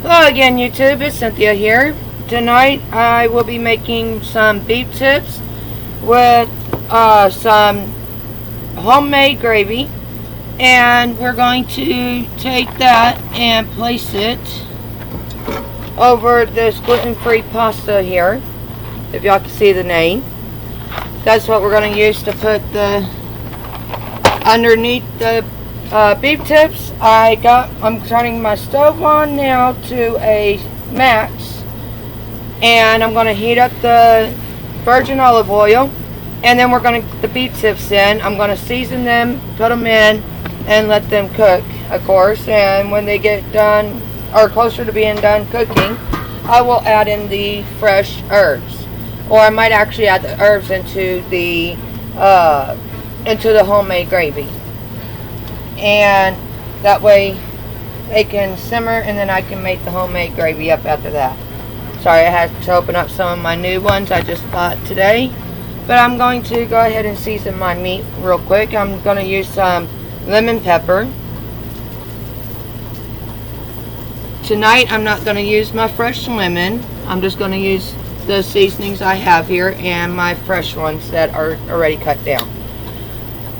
Hello again, YouTube. It's Cynthia here. Tonight I will be making some beef tips with some homemade gravy, and we're going to take that and place it over this gluten-free pasta here, if y'all can see the name. That's what we're going to use to put the underneath the beef tips. I'm turning my stove on now to a max, and I'm going to heat up the virgin olive oil, and then we're going to put the beef tips in. I'm going to season them, put them in, and let them cook, of course. And when they get done, or closer to being done cooking, I will add in the fresh herbs, or I might actually add the herbs into the homemade gravy, and that way they can simmer, and then I can make the homemade gravy up after that. Sorry, I had to open up some of my new ones I just bought today, but I'm going to go ahead and season my meat real quick. I'm going to use some lemon pepper. Tonight I'm not going to use my fresh lemon. I'm just going to use the seasonings I have here and my fresh ones that are already cut down.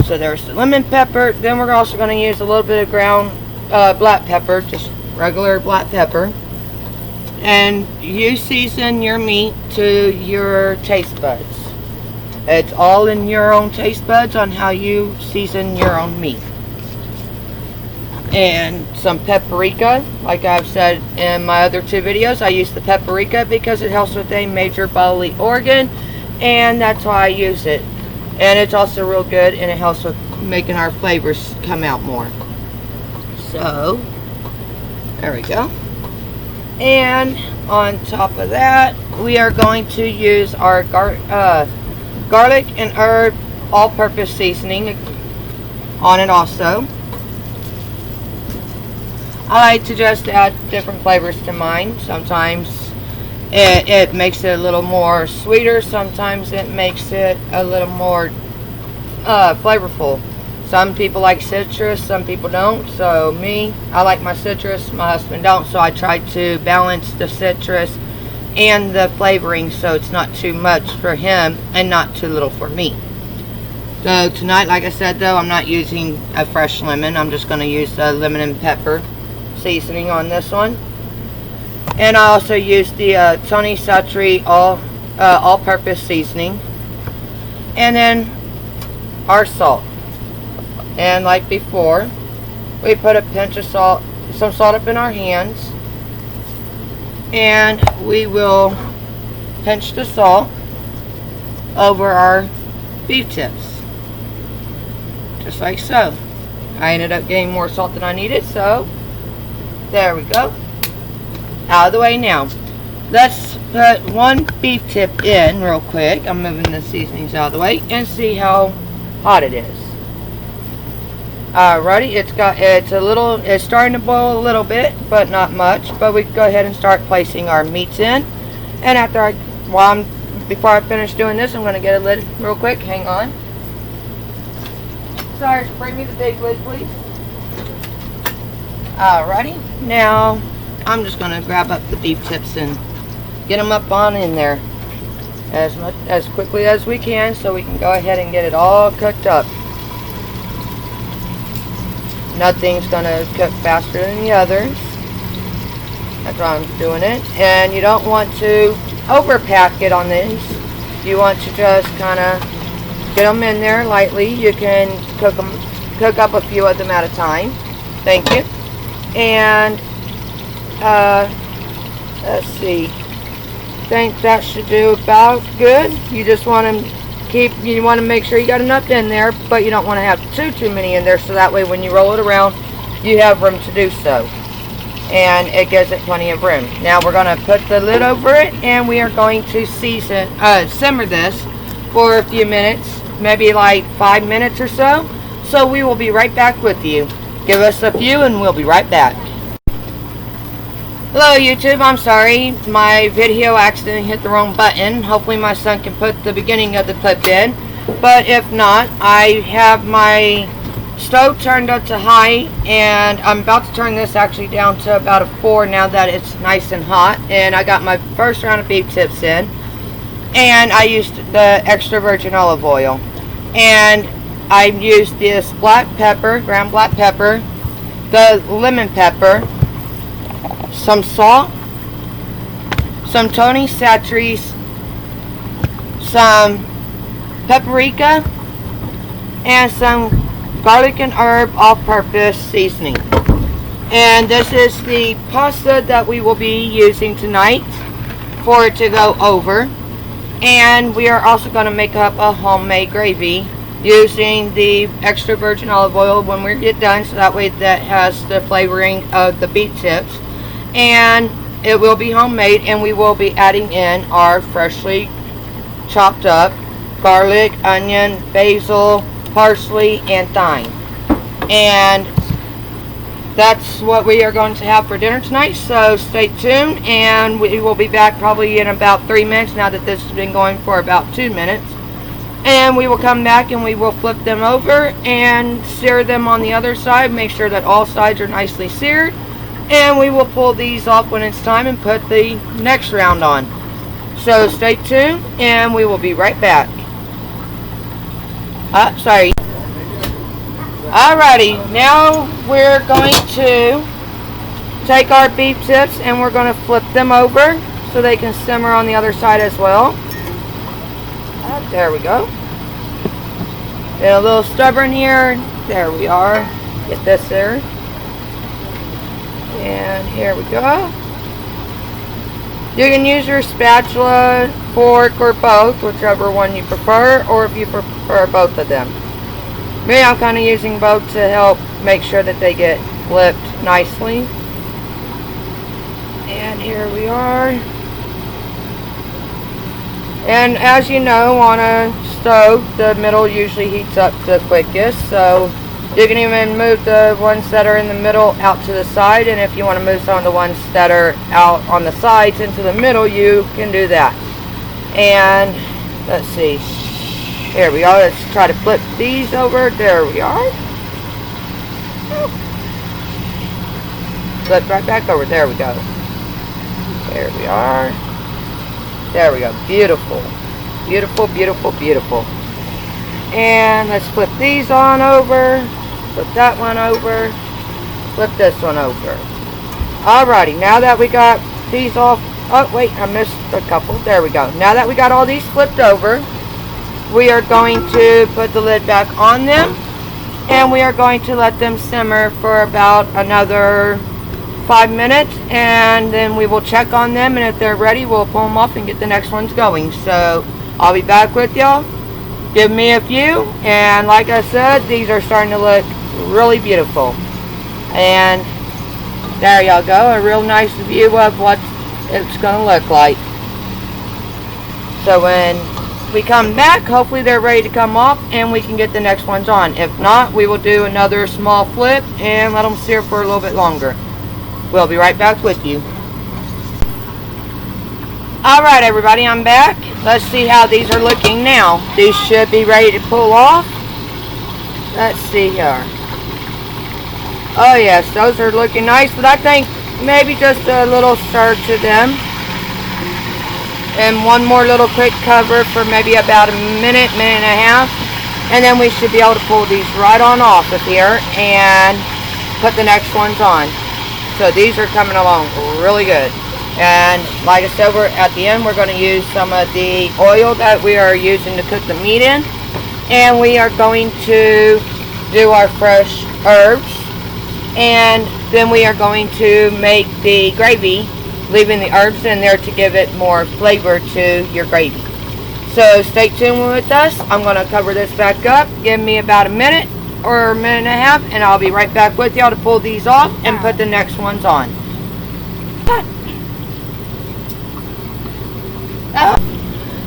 So there's the lemon pepper. Then we're also going to use a little bit of ground black pepper, just regular black pepper. And you season your meat to your taste buds. It's all in your own taste buds on how you season your own meat. And some paprika, like I've said in my other two videos, I use the paprika because it helps with a major bodily organ, and that's why I use it. And it's also real good, and it helps with making our flavors come out more. So there we go. And on top of that, we are going to use our garlic and herb all-purpose seasoning on it also. I like to just add different flavors to mine. Sometimes it makes it a little more sweeter. Sometimes it makes it a little more flavorful. Some people like citrus, some people don't. So me, I like my citrus, my husband don't. So I try to balance the citrus and the flavoring so it's not too much for him and not too little for me. So tonight, like I said though, I'm not using a fresh lemon. I'm just going to use a lemon and pepper seasoning on this one. And I also use the Tony Satri all-purpose seasoning. And then our salt. And like before, we put a pinch of salt, some salt up in our hands, and we will pinch the salt over our beef tips, just like so. I ended up getting more salt than I needed, so there we go. Out of the way now. Let's put one beef tip in real quick. I'm moving the seasonings out of the way and see how hot it is. Alrighty, it's starting to boil a little bit, but not much. But we can go ahead and start placing our meats in. And before I finish doing this, I'm going to get a lid real quick. Hang on. Sorry, bring me the big lid, please. Alrighty, now I'm just going to grab up the beef tips and get them up on in there as quickly as we can, so we can go ahead and get it all cooked up. Nothing's going to cook faster than the others. That's why I'm doing it. And you don't want to overpack it on these. You want to just kind of get them in there lightly. You can cook up a few of them at a time. Thank you. And let's see. I think that should do about good. You just want to make sure you got enough in there, but you don't want to have too many in there, so that way when you roll it around, you have room to do so. And it gives it plenty of room. Now we're going to put the lid over it, and we are going to simmer this for a few minutes, maybe like 5 minutes or so. So we will be right back with you. Give us a few and we'll be right back. Hello YouTube, I'm sorry, my video accidentally hit the wrong button. Hopefully my son can put the beginning of the clip in, but if not, I have my Stove turned up to high, and I'm about to turn this actually down to about a 4 now that it's nice and hot. And I got my first round of beef tips in, and I used the extra virgin olive oil, and I used this black pepper, ground black pepper, the lemon pepper, some salt, some Tony Chachere's, some paprika, and some garlic and herb all-purpose seasoning. And this is the pasta that we will be using tonight for it to go over. And we are also going to make up a homemade gravy using the extra virgin olive oil when we get done, so that way that has the flavoring of the beef tips. And it will be homemade, and we will be adding in our freshly chopped up garlic, onion, basil, parsley, and thyme. And that's what we are going to have for dinner tonight, so stay tuned, and we will be back probably in about 3 minutes now that this has been going for about 2 minutes. And we will come back and we will flip them over and sear them on the other side, make sure that all sides are nicely seared, and we will pull these off when it's time and put the next round on. So stay tuned, and we will be right back. Sorry. Alrighty, now we're going to take our beef tips and we're going to flip them over so they can simmer on the other side as well. There we go. Get a little stubborn here. There we are. Get this there. And here we go. You can use your spatula, fork, or both, whichever one you prefer, or if you prefer both of them. Me, I'm kind of using both to help make sure that they get flipped nicely. And here we are. And as you know, on a stove, the middle usually heats up the quickest, so you can even move the ones that are in the middle out to the side, and if you want to move some of the ones that are out on the sides into the middle, you can do that. And let's see, here we are. Let's try to flip these over. There we are. Flip right back over. There we go. There we are. There we go. Beautiful. Beautiful, beautiful, beautiful. And let's flip these on over. Flip that one over. Flip this one over. Alrighty, now that we got these off. Oh, wait, I missed a couple. There we go. Now that we got all these flipped over, we are going to put the lid back on them, and we are going to let them simmer for about another 5 minutes, and then we will check on them, and if they're ready, we'll pull them off and get the next ones going. So I'll be back with y'all. Give me a few, and like I said, these are starting to look really beautiful. And there y'all go, a real nice view of what it's going to look like. So when we come back, hopefully they're ready to come off and we can get the next ones on. If not, we will do another small flip and let them sear for a little bit longer. We'll be right back with you. Alright everybody, I'm back. Let's see how these are looking now. These should be ready to pull off. Let's see here. Oh yes, those are looking nice, but I think maybe just a little stir to them. And one more little quick cover for maybe about a minute, minute and a half. And then we should be able to pull these right on off of here and put the next ones on. So these are coming along really good. And like I said, at the end we're going to use some of the oil that we are using to cook the meat in. And we are going to do our fresh herbs. And then we are going to make the gravy, leaving the herbs in there to give it more flavor to your gravy. So stay tuned with us. I'm going to cover this back up. Give me about a minute or a minute and a half, and I'll be right back with y'all to pull these off and put the next ones on.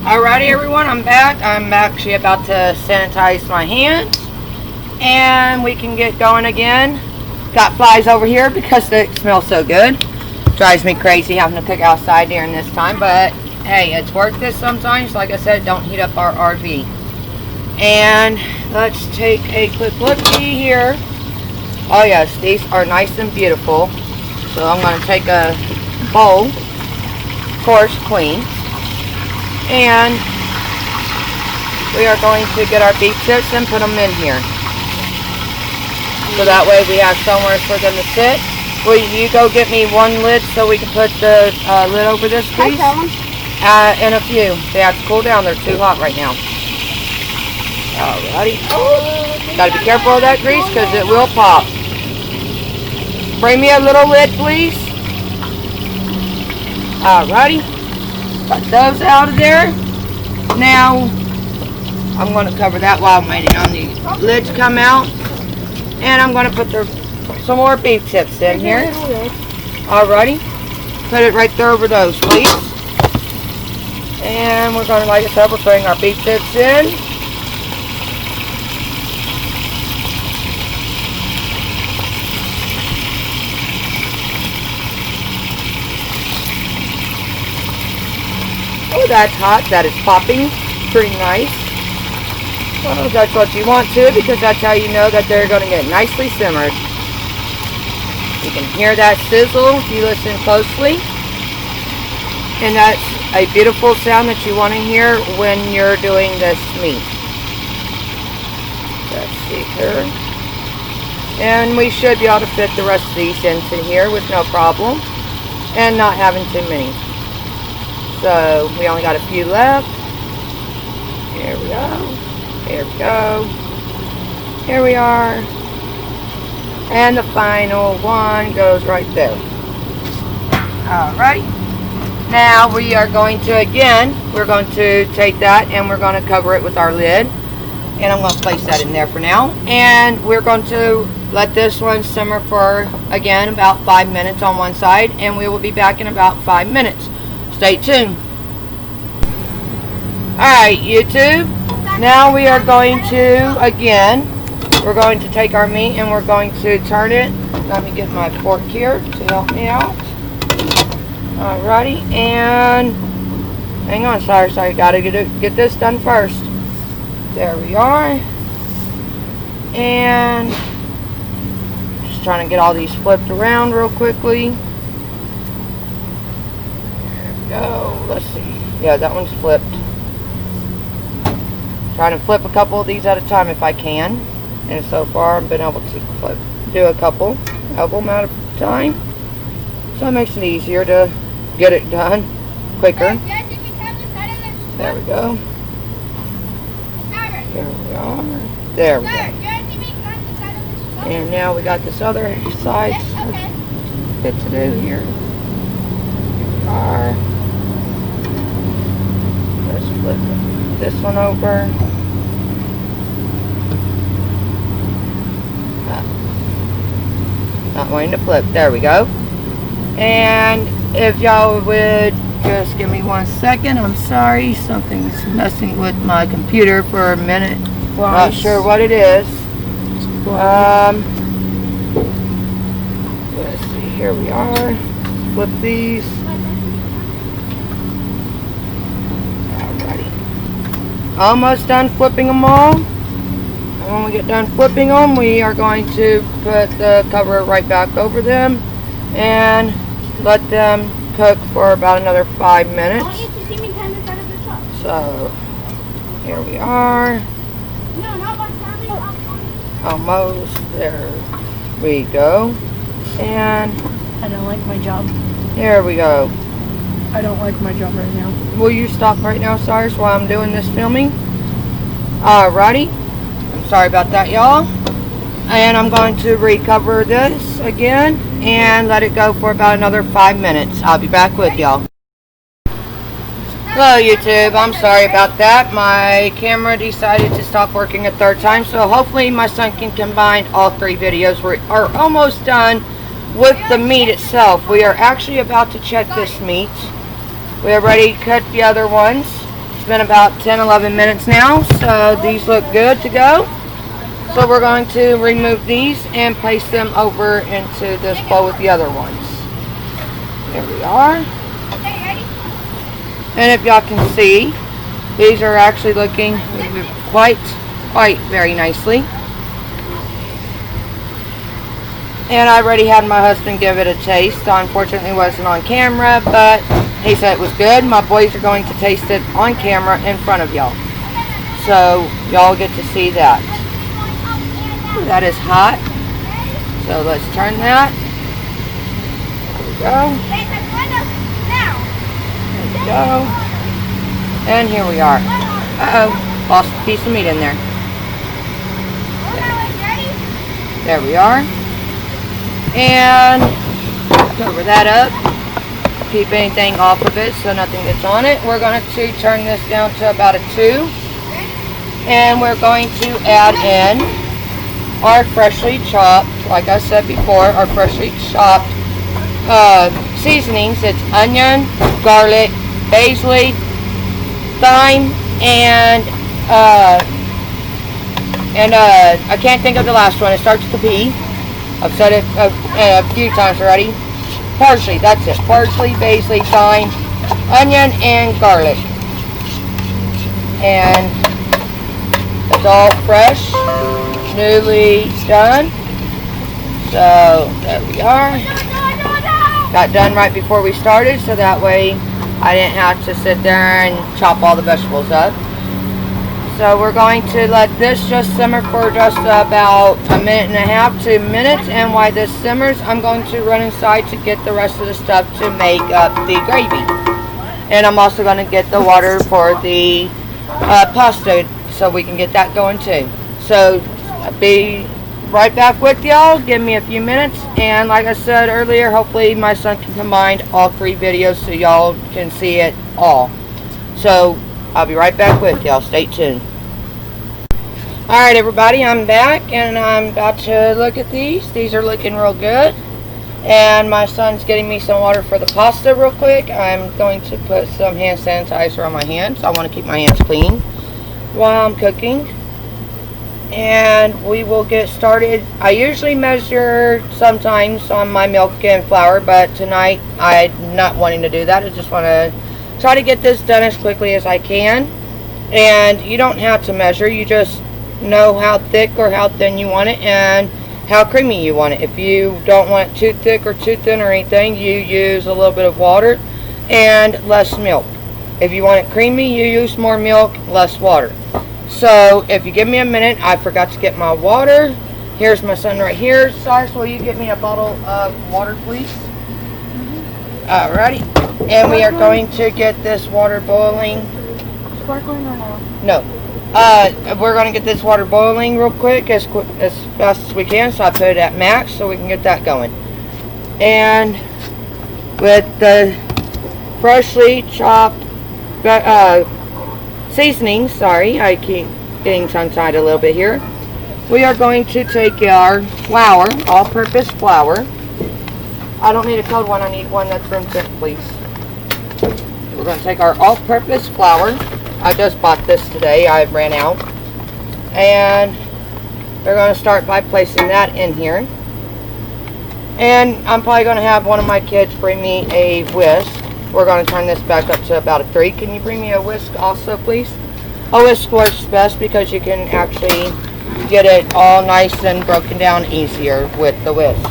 Alrighty everyone, I'm back. I'm actually about to sanitize my hands, and we can get going again. Got flies over here because they smell so good. Drives me crazy having to cook outside during this time, but hey, it's worth it sometimes. Like I said, don't heat up our RV. And let's take a quick look-see here. Oh yes, these are nice and beautiful. So I'm going to take a bowl, of course clean, and we are going to get our beef tips and put them in here. So that way we have somewhere for them to sit. Will you go get me one lid so we can put the lid over this, please? And a few. They have to cool down. They're too hot right now. Alrighty. Gotta be careful of that grease because it will pop. Bring me a little lid, please. Alrighty. Got those out of there. Now, I'm going to cover that while I'm waiting on the lid to come out. And I'm going to put some more beef tips in here. Alrighty. Put it right there over those, please. And we're going to, like I said, we're putting our beef tips in. Oh, that's hot. That is popping. Pretty nice. Well, that's what you want to, because that's how you know that they're going to get nicely simmered. You can hear that sizzle if you listen closely. And that's a beautiful sound that you want to hear when you're doing this meat. Let's see here. And we should be able to fit the rest of these into here with no problem. And not having too many. So we only got a few left. Here we go. Here we go. Here we are. And the final one goes right there. Alright. Now we are going to, again, we're going to take that and we're going to cover it with our lid. And I'm going to place that in there for now. And we're going to let this one simmer for, again, about 5 minutes on one side. And we will be back in about 5 minutes. Stay tuned. Alright, YouTube. Now we are going to, again, we're going to take our meat and we're going to turn it. Let me get my fork here to help me out. Alrighty, and hang on, sorry, gotta get this done first. There we are. And just trying to get all these flipped around real quickly. There we go. Let's see. Yeah, that one's flipped. Trying to flip a couple of these at a time if I can. And so far I've been able to do a couple of them at a time. So it makes it easier to get it done quicker. There we go. There we are. There we go. And now we got this other side bit to do here. Here we are. Let's flip this one over. Not wanting to flip. There we go. And if y'all would just give me 1 second. I'm sorry. Something's messing with my computer for a minute. Not sure what it is. Let's see. Here we are. Flip these. Alrighty. Almost done flipping them all. And when we get done flipping them, we are going to put the cover right back over them and let them cook for about another 5 minutes. So here we are. Almost. There we go. And I don't like my job. Here we go. I don't like my job right now. Will you stop right now, Cyrus, while I'm doing this filming? Alrighty. I'm sorry about that, y'all. And I'm going to recover this again and let it go for about another 5 minutes. I'll be back with y'all. Hello, YouTube. I'm sorry about that. My camera decided to stop working a third time, so hopefully my son can combine all 3 videos. We are almost done with the meat itself. We are actually about to check this meat. We already cut the other ones. It's been about 10-11 minutes now, so these look good to go. So we're going to remove these and place them over into this bowl with the other ones. There we are. And if y'all can see, these are actually looking quite quite very nicely. And I already had my husband give it a taste. So unfortunately, it wasn't on camera, but he said it was good. My boys are going to taste it on camera in front of y'all. So y'all get to see that. That is hot. So let's turn that. There we go. There we go. And here we are. Uh-oh. Lost a piece of meat in there. There we are. And cover that up. Keep anything off of it so nothing gets on it. We're going to turn this down to about a 2. And we're going to add in our freshly chopped, like I said before, our freshly chopped seasonings. It's onion, garlic, basil, thyme, and I can't think of the last one. It starts with a P. I've said it a few times already. Parsley, that's it. Parsley, basil, thyme, onion, and garlic. And it's all fresh, newly done. So there we are. Got done right before we started, so that way I didn't have to sit there and chop all the vegetables up. So we're going to let this just simmer for just about 1.5 to 2 minutes. And while this simmers, I'm going to run inside to get the rest of the stuff to make up the gravy. And I'm also going to get the water for the pasta so we can get that going too. So I'll be right back with y'all. Give me a few minutes. And like I said earlier, hopefully my son can combine all 3 videos so y'all can see it all. So I'll be right back with y'all. Stay tuned. Alright everybody, I'm back and I'm about to look at these. These are looking real good. And my son's getting me some water for the pasta real quick. I'm going to put some hand sanitizer on my hands. I want to keep my hands clean while I'm cooking. And we will get started. I usually measure sometimes on my milk and flour, but tonight I'm not wanting to do that. I just want to try to get this done as quickly as I can. And you don't have to measure, you just know how thick or how thin you want it and how creamy you want it. If you don't want it too thick or too thin or anything, you use a little bit of water and less milk. If you want it creamy, you use more milk, less water. So if you give me a minute, I forgot to get my water. Here's my son right here. Cyrus, will you get me a bottle of water, please? Alrighty. And we are going to get this water boiling. Sparkling or no? No. We're going to get this water boiling real quick as fast as we can. So I put it at max so we can get that going. And with the freshly chopped seasonings, sorry, I keep getting tongue-tied a little bit here. We are going to take our flour, all-purpose flour. I don't need a cold one, I need one that's room temp, please. We're going to take our all-purpose flour. I just bought this today, I ran out. And we're going to start by placing that in here. And I'm probably going to have one of my kids bring me a whisk. We're going to turn this back up to about a 3. Can you bring me a whisk also, please? A whisk works best because you can actually get it all nice and broken down easier with the whisk.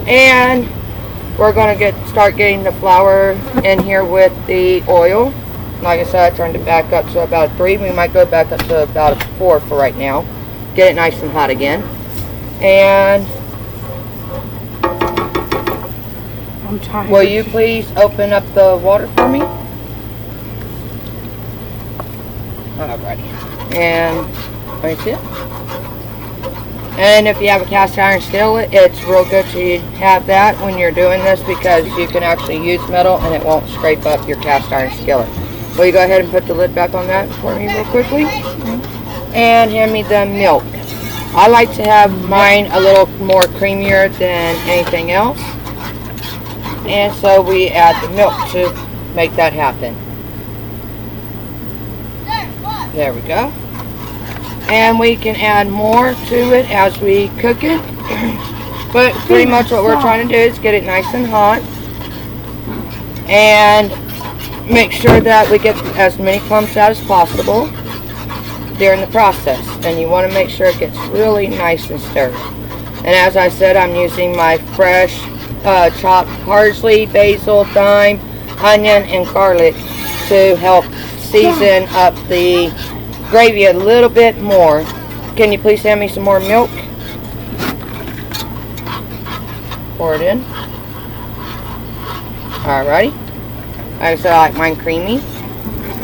And we're going to start getting the flour in here with the oil. Like I said, I turned it back up to about a 3. We might go back up to about a 4 for right now. Get it nice and hot again. And I'm tired. will you please open up the water for me? Alrighty. And let me see it. And if you have a cast iron skillet, it's real good to have that when you're doing this because you can actually use metal and it won't scrape up your cast iron skillet. Will you go ahead and put the lid back on that for me real quickly? And hand me the milk. I like to have mine a little more creamier than anything else. And so we add the milk to make that happen. There we go. And we can add more to it as we cook it. But pretty much what we're trying to do is get it nice and hot. And make sure that we get as many clumps out as possible. during the process, and you want to make sure it gets really nice and stirred. And as I said, I'm using my fresh chopped parsley, basil, thyme, onion, and garlic to help season up the gravy a little bit more. Can you please hand me some more milk? Pour it in. Alrighty. Like I said, I like mine creamy.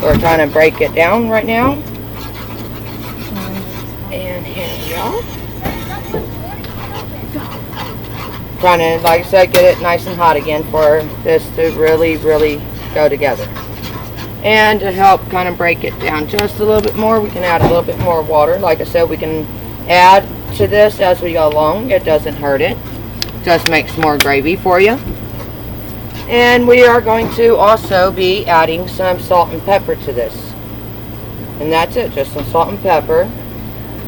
We're trying to break it down right now. And here we go. Trying to, like I said, get it nice and hot again for this to really, really go together. And to help kind of break it down just a little bit more, we can add a little bit more water. Like I said, we can add to this as we go along. It doesn't hurt it. Just makes more gravy for you. And we are going to also be adding some salt and pepper to this. And that's it, just some salt and pepper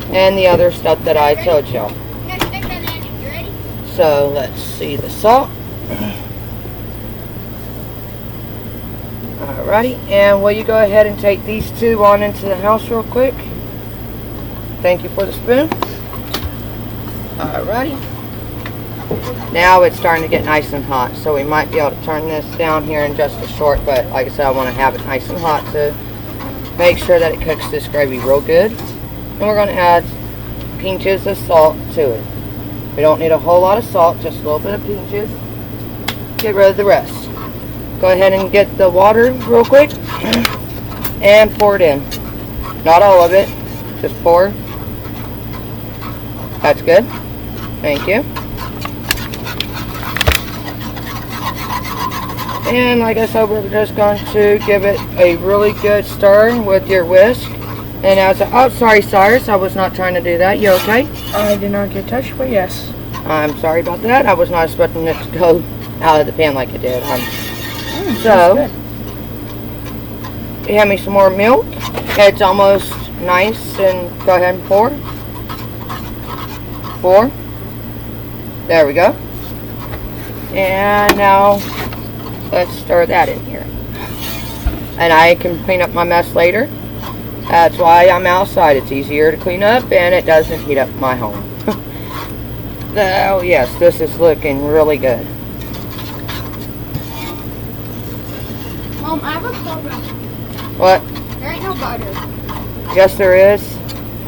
and the other stuff that I told y'all. So let's see the salt. Alrighty, and will you go ahead and take these two on into the house real quick? Thank you for the spoon. Alrighty. Now it's starting to get nice and hot, so we might be able to turn this down here in just a short, but like I said, I want to have it nice and hot to make sure that it cooks this gravy real good. And we're going to add pinches of salt to it. We don't need a whole lot of salt, just a little bit of pinches. Get rid of the rest. Go ahead and get the water real quick and pour it in. Not all of it, just pour. That's good. Thank you. And like I said, we're just going to give it a really good stir with your whisk. And as oh, sorry, Cyrus, I was not trying to do that. You okay? I did not get touched, but yes. I'm sorry about that. I was not expecting it to go out of the pan like it did. So, you have me some more milk. It's almost nice, and go ahead and pour. Pour. There we go. And now let's stir that in here. And I can clean up my mess later. That's why I'm outside. It's easier to clean up and it doesn't heat up my home. Oh yes, this is looking really good. Mom, I have a problem. What? There ain't no butter. Yes, there is.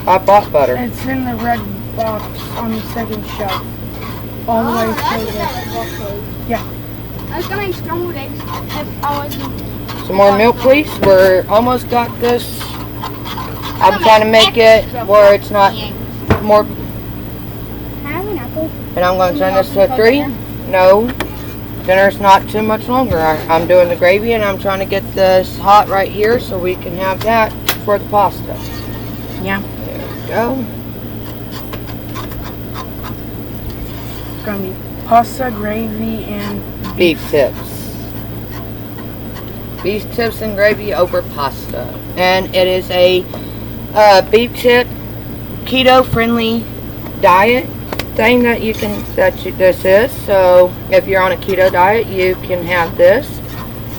I bought butter. It's in the red box on the second shelf. All the way that's through what there. that was. Yeah. I was gonna make scrambled eggs if I wasn't. Some more milk, please. We're almost got this. I'm trying to make it where it's not more. Can I have an apple? And I'm going to turn this to 3. No, dinner's not too much longer. I'm doing the gravy and I'm trying to get this hot right here so we can have that for the pasta. Yeah. There we go. It's going to be pasta, gravy, and Beef tips. Beef tips and gravy over pasta. And it is a beef tip keto friendly diet thing that you can this is. So if you're on a keto diet, you can have this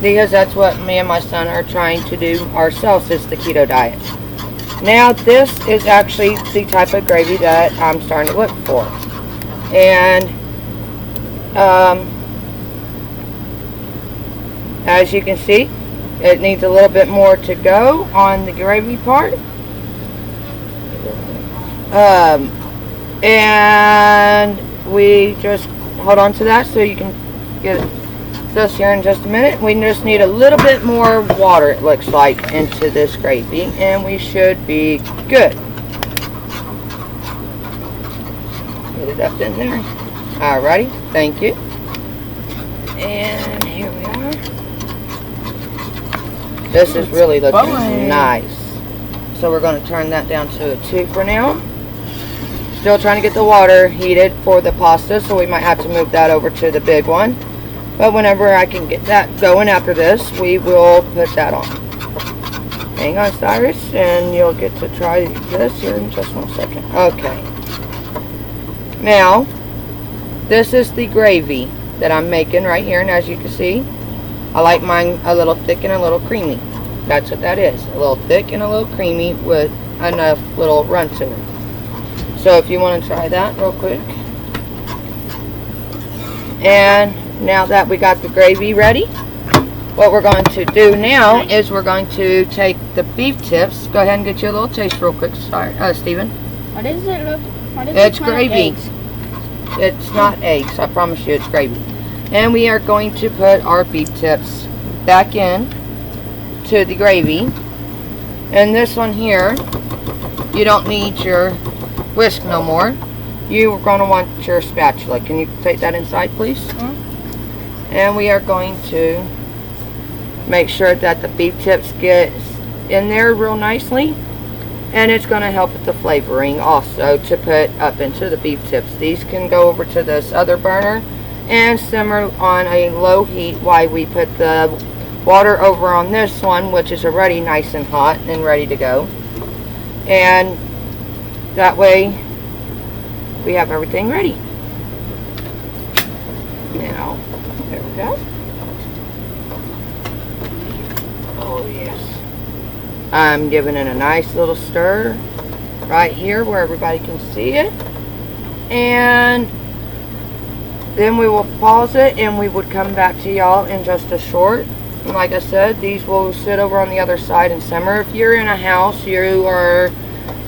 because that's what me and my son are trying to do ourselves, is the keto diet. Now this is actually the type of gravy that I'm starting to look for. And as you can see, it needs a little bit more to go on the gravy part. And we just hold on to that so you can get this here in just a minute. We just need a little bit more water, it looks like, into this gravy, and we should be good. Get it up in there. Alrighty, thank you. And here we are. This is really looking nice. So we're going to turn that down to a 2 for now. Still trying to get the water heated for the pasta, so we might have to move that over to the big one. But whenever I can get that going after this, we will put that on. Hang on, Cyrus, and you'll get to try this here in just 1 second. Okay. Now, this is the gravy that I'm making right here, and as you can see, I like mine a little thick and a little creamy. That's what that is. A little thick and a little creamy with enough little runts in it. So if you want to try that real quick. And now that we got the gravy ready, what we're going to do now is we're going to take the beef tips. Go ahead and get you a little taste real quick, Stephen. What does it look? What is It's it gravy. It's not eggs. I promise you, it's gravy. And we are going to put our beef tips back in to the gravy. And this one here, you don't need your whisk no more. You're going to want your spatula. Can you take that inside, please? And we are going to make sure that the beef tips get in there real nicely. And it's going to help with the flavoring also to put up into the beef tips. These can go over to this other burner and simmer on a low heat while we put the water over on this one, which is already nice and hot and ready to go. And that way we have everything ready. Now, there we go. Oh yes. I'm giving it a nice little stir right here where everybody can see it. And then we will pause it and we would come back to y'all in just a short. And like I said, these will sit over on the other side and simmer. If you're in a house, you are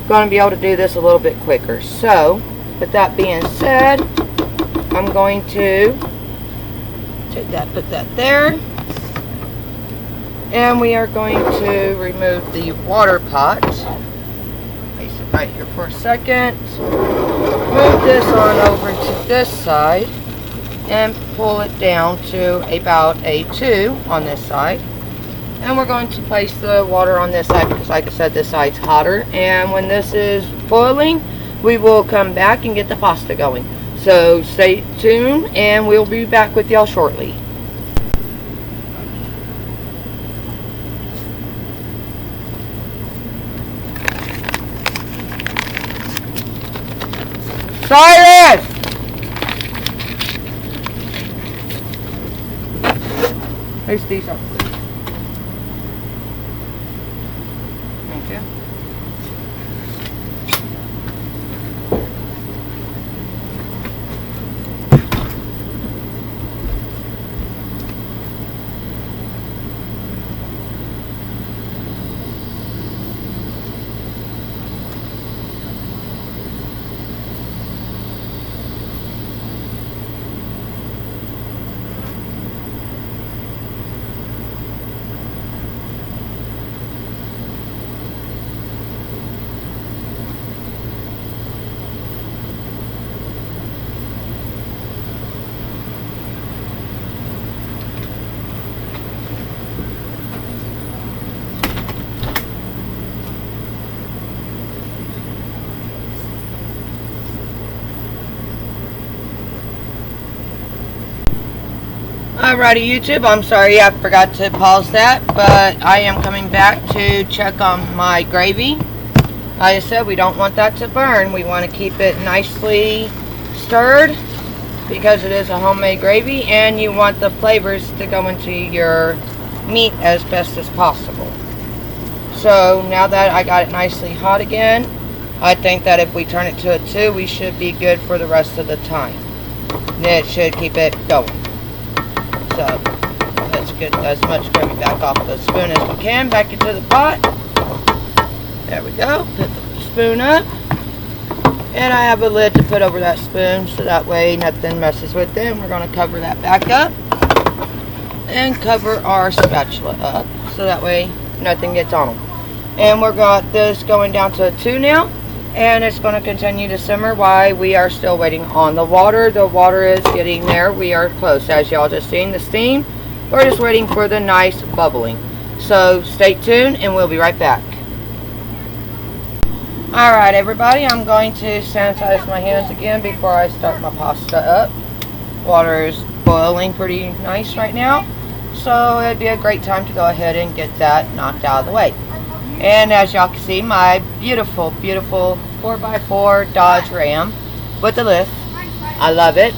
going to be able to do this a little bit quicker. So, with that being said, I'm going to take that, put that there. And we are going to remove the water pot. Place it right here for a second. Move this on over to this side. And pull it down to about a 2 on this side. And we're going to place the water on this side because, like I said, this side's hotter. And when this is boiling, we will come back and get the pasta going. So stay tuned and we'll be back with y'all shortly. Cyrus! Taste these up. Thank you. Alrighty YouTube, I'm sorry I forgot to pause that, but I am coming back to check on my gravy. Like I said, we don't want that to burn. We want to keep it nicely stirred because it is a homemade gravy and you want the flavors to go into your meat as best as possible. So now that I got it nicely hot again, I think that if we turn it to a 2, we should be good for the rest of the time. And it should keep it going. So let's get as much gravy back off the spoon as we can back into the pot. There we go. Put the spoon up. And I have a lid to put over that spoon so that way nothing messes with it. We're going to cover that back up. And cover our spatula up so that way nothing gets on them. And we've got this going down to a 2 now. And it's going to continue to simmer while we are still waiting on the water. The water is getting there. We are close. As y'all just seen the steam, we're just waiting for the nice bubbling. So stay tuned and we'll be right back. Alright everybody, I'm going to sanitize my hands again before I start my pasta up. Water is boiling pretty nice right now. So it'd be a great time to go ahead and get that knocked out of the way. And as y'all can see, my beautiful, beautiful 4x4 Dodge Ram with the lift. I love it.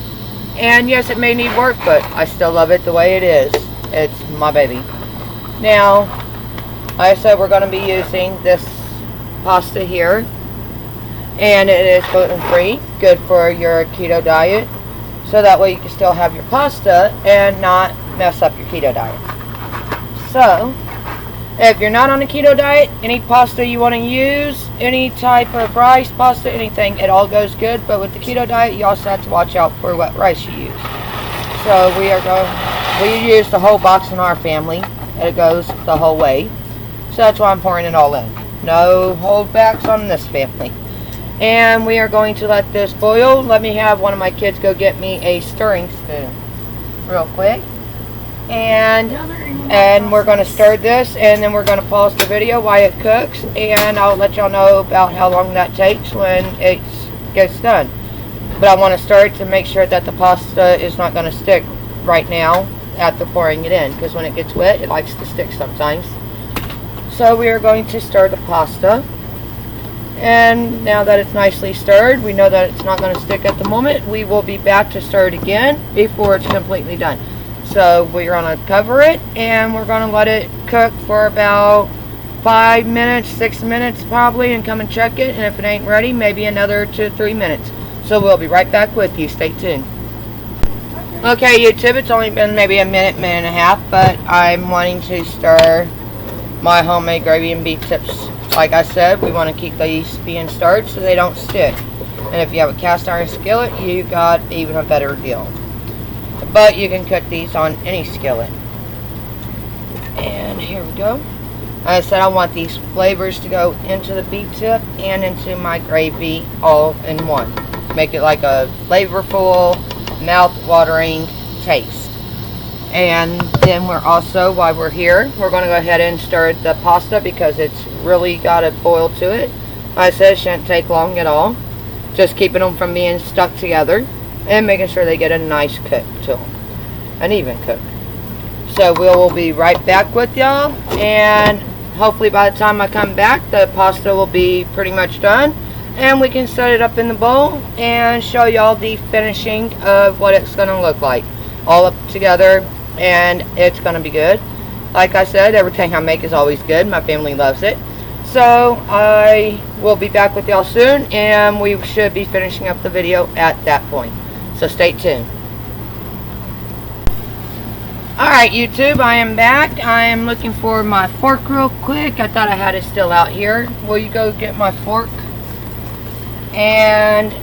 And yes, it may need work, but I still love it the way it is. It's my baby. Now, like I said, we're going to be using this pasta here, and it is gluten free, good for your keto diet, so that way you can still have your pasta and not mess up your keto diet. So if you're not on a keto diet, any pasta you want to use, any type of rice, pasta, anything, it all goes good. But with the keto diet, you also have to watch out for what rice you use. So we use the whole box in our family, and it goes the whole way. So that's why I'm pouring it all in. No holdbacks on this family. And we are going to let this boil. Let me have one of my kids go get me a stirring spoon real quick. And we're going to stir this, and then we're going to pause the video while it cooks, and I'll let y'all know about how long that takes when it gets done. But I want to stir it to make sure that the pasta is not going to stick right now after pouring it in, because when it gets wet it likes to stick sometimes. So we are going to stir the pasta, and now that it's nicely stirred, we know that it's not going to stick at the moment. We will be back to stir it again before it's completely done. So we're going to cover it, and we're going to let it cook for about 5 minutes, 6 minutes probably, and come and check it. And if it ain't ready, maybe another 2 to 3 minutes. So we'll be right back with you. Stay tuned. Okay, YouTube, it's only been maybe a minute, minute and a half, but I'm wanting to stir my homemade gravy and beef tips. Like I said, we want to keep these being stirred so they don't stick. And if you have a cast iron skillet, you got even a better deal. But you can cook these on any skillet. And here we go. Like I said, I want these flavors to go into the beef tip and into my gravy all in one. Make it like a flavorful, mouth-watering taste. And then we're also, while we're here, we're going to go ahead and stir the pasta because it's really got a boil to it. Like I said, it shouldn't take long at all. Just keeping them from being stuck together and making sure they get a nice cook to them, an even cook. So we'll be right back with y'all, and hopefully by the time I come back the pasta will be pretty much done, and we can set it up in the bowl and show y'all the finishing of what it's going to look like all up together, and it's going to be good. Like I said, everything I make is always good. My family loves it. So I will be back with y'all soon, and we should be finishing up the video at that point. So stay tuned. Alright, YouTube, I am back. I am looking for my fork real quick. I thought I had it still out here. Will you go get my fork? And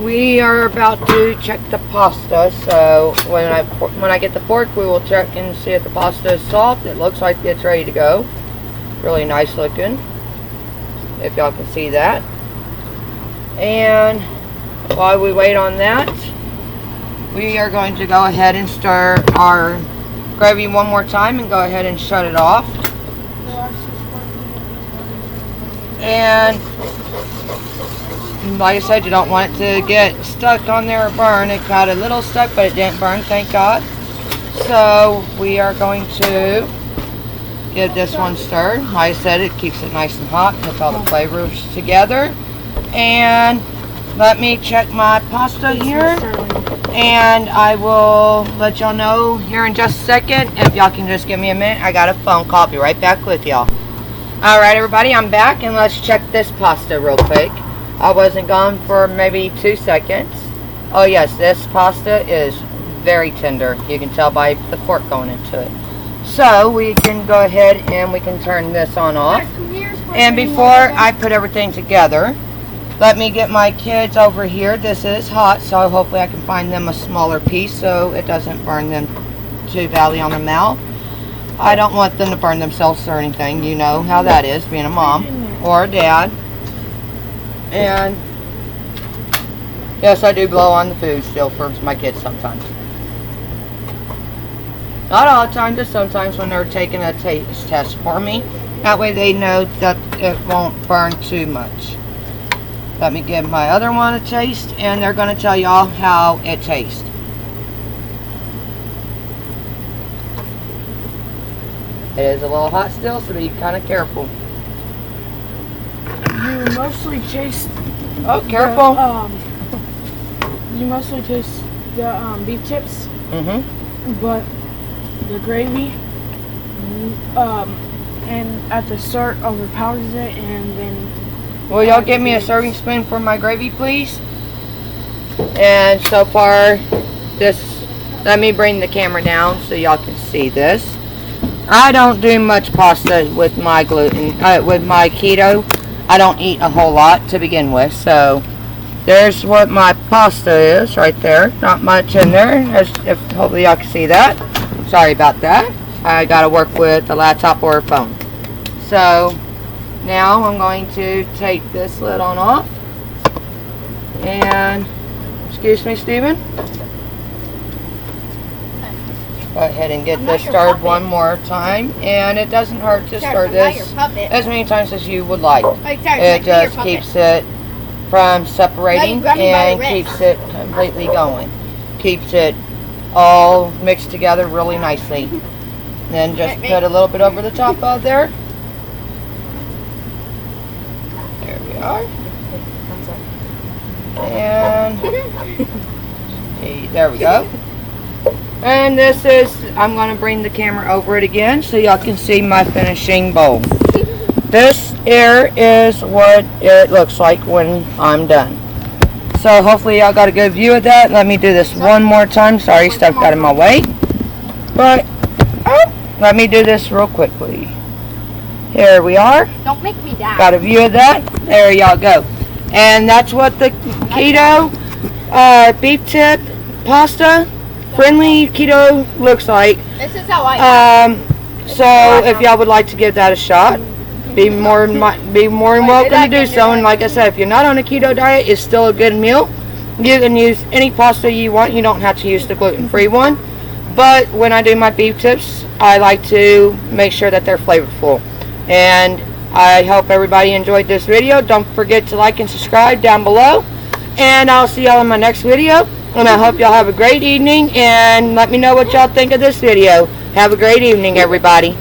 we are about to check the pasta. So when I get the fork, we will check and see if the pasta is soft. It looks like it's ready to go. Really nice looking, if y'all can see that. And while we wait on that, we are going to go ahead and stir our gravy one more time and go ahead and shut it off. And like I said, you don't want it to get stuck on there or burn. It got a little stuck, but it didn't burn, thank God. So we are going to give this one stirred. Like I said, it keeps it nice and hot, puts all the flavors together. And let me check my pasta here, and I will let y'all know here in just a second. If y'all can just give me a minute, I got a phone call. I'll be right back with y'all. Alright everybody, I'm back, and let's check this pasta real quick. I wasn't gone for maybe 2 seconds. Oh yes, this pasta is very tender. You can tell by the fork going into it. So we can go ahead and we can turn this on off. And before I put everything together, let me get my kids over here. This is hot, so hopefully I can find them a smaller piece so it doesn't burn them too badly on the mouth. I don't want them to burn themselves or anything. You know how that is, being a mom or a dad. And yes, I do blow on the food still for my kids sometimes. Not all the time, just sometimes when they're taking a taste test for me. That way they know that it won't burn too much. Let me give my other one a taste, and they're going to tell y'all how it tastes. It is a little hot still, so be kind of careful. You mostly taste. Oh, careful. You mostly taste the beef tips. Mm-hmm. But the gravy, and at the start overpowers it, and then Will y'all give me a serving spoon for my gravy, please? And so far, let me bring the camera down so y'all can see this. I don't do much pasta with my gluten, with my keto. I don't eat a whole lot to begin with, so there's what my pasta is right there. Not much in there, hopefully y'all can see that. Sorry about that. I gotta work with a laptop or a phone. So now I'm going to take this lid on off. And, excuse me, Steven. Go ahead and get this stirred one more time. And it doesn't hurt to stir this as many times as you would like. It just keeps it from separating and keeps it completely going. Keeps it all mixed together really nicely. Then just put a little bit over the top of there. There we are. And okay, there we go. And this is, I'm going to bring the camera over it again so y'all can see my finishing bowl. This here is what it looks like when I'm done. So hopefully y'all got a good view of that. Let me do this one more time. Sorry, stuff got in my way. But let me do this real quickly. Here we are. Don't make me die. Got a view of that. There y'all go. And that's what the keto beef tip pasta friendly keto looks like. This is how I so if y'all would like to give that a shot, be more than welcome to do so. And like I said, if you're not on a keto diet, it's still a good meal. You can use any pasta you want. You don't have to use the gluten-free one. But when I do my beef tips, I like to make sure that they're flavorful. And I hope everybody enjoyed this video. Don't forget to like and subscribe down below. And I'll see y'all in my next video. And I hope y'all have a great evening. And let me know what y'all think of this video. Have a great evening, everybody.